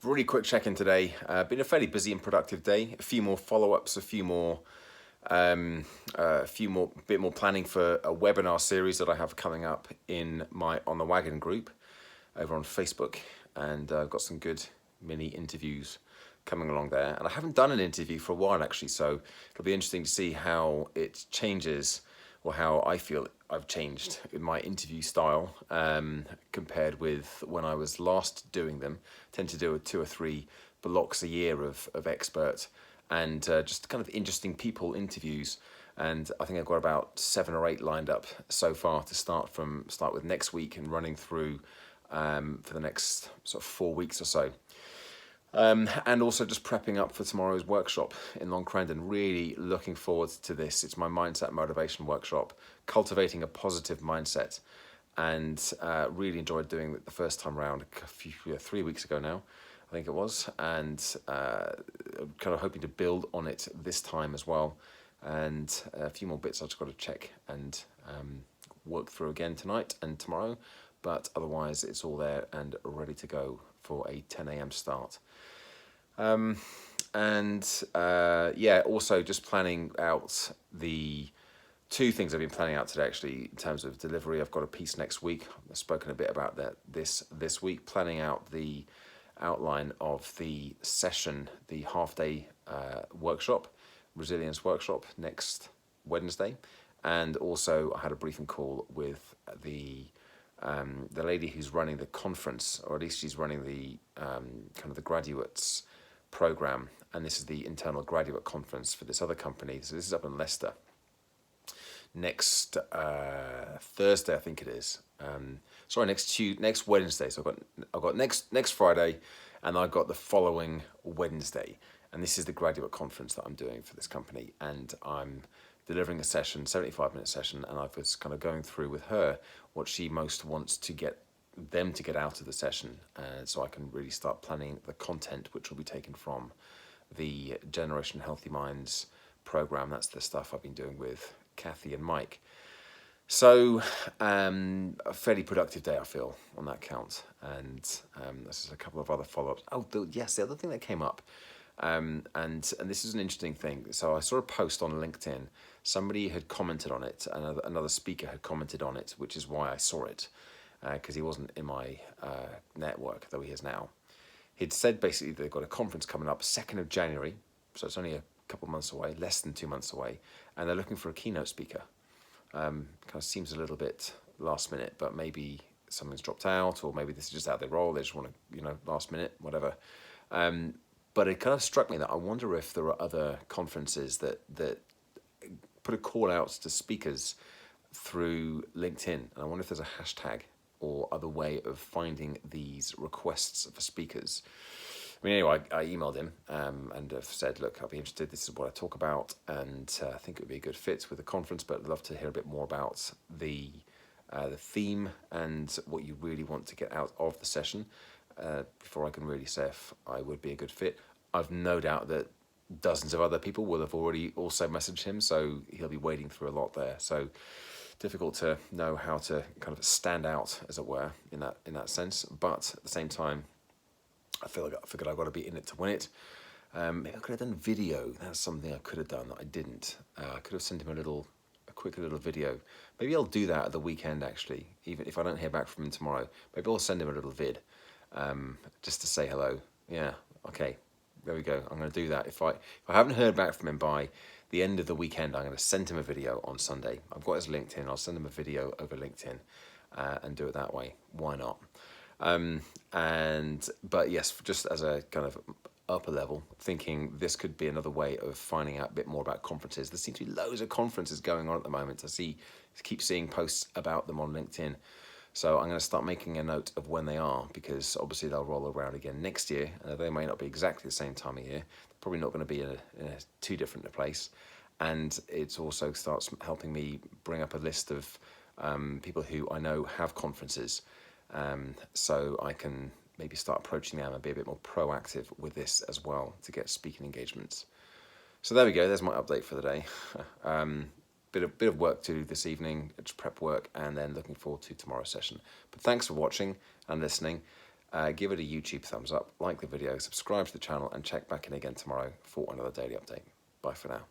Really quick check-in today. Been a fairly busy and productive day. A few more follow-ups, bit more planning for a webinar series that I have coming up in my On the Wagon group over on Facebook, and I've got some good mini interviews coming along there. And I haven't done an interview for a while actually, so it'll be interesting to see how it changes, or how I feel I've changed in my interview style compared with when I was last doing them. I tend to do 2 or 3 blocks a year of expert and just kind of interesting people interviews. And I think I've got about 7 or 8 lined up so far to start with next week and running through for the next sort of 4 weeks or so. And also just prepping up for tomorrow's workshop in Long Crandon. Really looking forward to this. It's my mindset motivation workshop, cultivating a positive mindset, and really enjoyed doing it the first time around 3 weeks ago now, I think it was, and kind of hoping to build on it this time as well. And a few more bits I've just got to check and work through again tonight and tomorrow, but otherwise it's all there and ready to go for a 10 a.m. start. Also just planning out the 2 things I've been planning out today actually in terms of delivery. I've got a piece next week. I've spoken a bit about that this week, planning out the outline of the session, the half-day workshop, resilience workshop next Wednesday. And also I had a briefing call with the lady who's running the conference, or at least she's running the kind of the graduates program, and this is the internal graduate conference for this other company. So this is up in Leicester next Thursday, I think it is. Next Wednesday. So I've got next Friday, and I've got the following Wednesday, and this is the graduate conference that I'm doing for this company, and I'm delivering a session, 75-minute session, and I was kind of going through with her what she most wants to get them to get out of the session, so I can really start planning the content which will be taken from the Generation Healthy Minds program. That's the stuff I've been doing with Kathy and Mike. So a fairly productive day, I feel, on that count. And this is a couple of other follow-ups. The other thing that came up, and this is an interesting thing. So I saw a post on LinkedIn. Somebody had commented on it, another speaker had commented on it, which is why I saw it, because he wasn't in my network, though he is now. He'd said basically they've got a conference coming up 2nd of January, so it's only a couple of months away, less than 2 months away, and they're looking for a keynote speaker. Kind of seems a little bit last minute, but maybe something's dropped out, or maybe this is just how they roll, they just want to, last minute, whatever. But it kind of struck me that I wonder if there are other conferences that put a call out to speakers through LinkedIn, and I wonder if there's a hashtag or other way of finding these requests for speakers. I mean, anyway, I emailed him and have said, look, I'll be interested. This is what I talk about, and I think it would be a good fit with the conference, but I'd love to hear a bit more about the theme and what you really want to get out of the session before I can really say if I would be a good fit. I've no doubt that dozens of other people will have already also messaged him, so he'll be wading through a lot there. So difficult to know how to kind of stand out, as it were, in that sense. But at the same time, I figured I've got to be in it to win it. Maybe I could have done video. That's something I could have done that I didn't. I could have sent him a quick little video. Maybe I'll do that at the weekend, actually, even if I don't hear back from him tomorrow. Maybe I'll send him a little vid just to say hello. Yeah, okay, there we go. I'm going to do that. If I haven't heard back from him by the end of the weekend, I'm going to send him a video on Sunday. I've got his LinkedIn. I'll send him a video over LinkedIn and do it that way. Why not? But yes, just as a kind of upper level, thinking this could be another way of finding out a bit more about conferences. There seems to be loads of conferences going on at the moment. Keep seeing posts about them on LinkedIn. So I'm going to start making a note of when they are, because obviously they'll roll around again next year. They may not be exactly the same time of year. They're probably not going to be in a too different a place. And it also starts helping me bring up a list of people who I know have conferences, so I can maybe start approaching them and be a bit more proactive with this as well to get speaking engagements. So there we go. There's my update for the day. Bit of work to do this evening, it's prep work, and then looking forward to tomorrow's session. But thanks for watching and listening. give it a YouTube thumbs up, like the video, subscribe to the channel, and check back in again tomorrow for another daily update. Bye for now.